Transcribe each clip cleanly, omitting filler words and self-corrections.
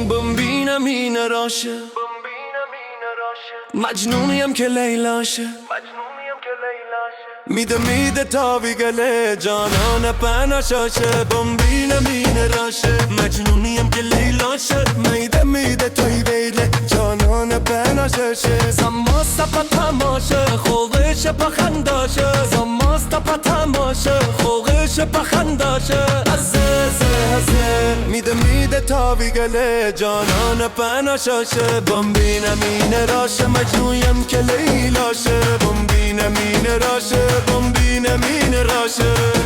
ببینم این راشه مجنونیم که لیلاشه میده تا بیگله جانان پناشاشه ببینم این راشه مجنونیم که لیلاشه میده توی بیله جانان پناشاشه زماست پا تماشه خوغش پا خنداشه زماست پا تماشه خوغش پا خنداشه عزیزه میده تا بیگله جانان پناشاشه ببینم این راشه مجنونیم که لیلاشه ببینم این راشه ببینم این راشه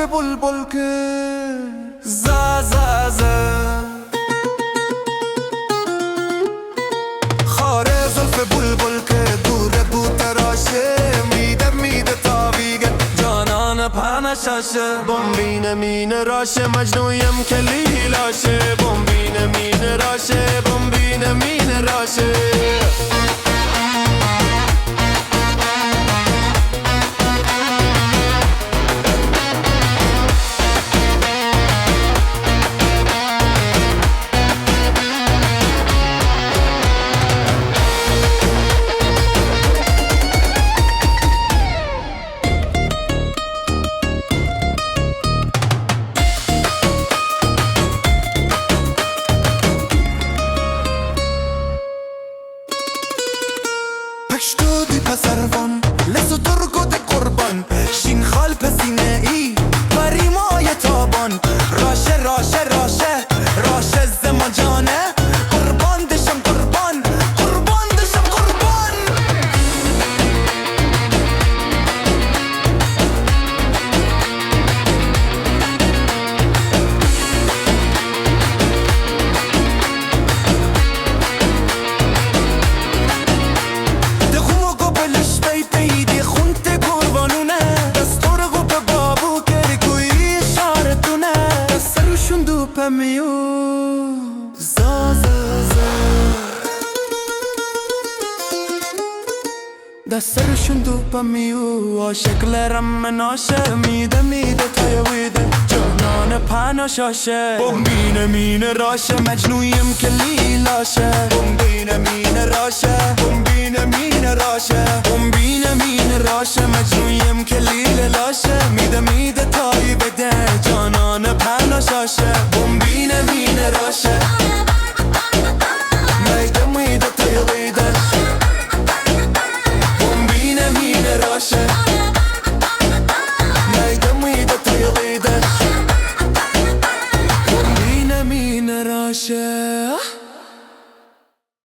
بلبل که خاره زلف بلبل که دوره بود تراشه میده تا بیگه جانان پنشاشه ببینم این راشه مجنونیم که لیلاشه ببینم این راشه ببینم این راشه پشتودی پسروان لسو ترگو ده قربان شین خال پسینه ای پریمای تابان راشه زمان جانه قربان دشم قربان دشم قربان میو دسترشون دوپمیو عاشقلرم مناشه میده تایویده جانان پناشاشه ببینم این راشه مجنونیم که لیلاشه ببینم این راشه ببینم این راشه ببینم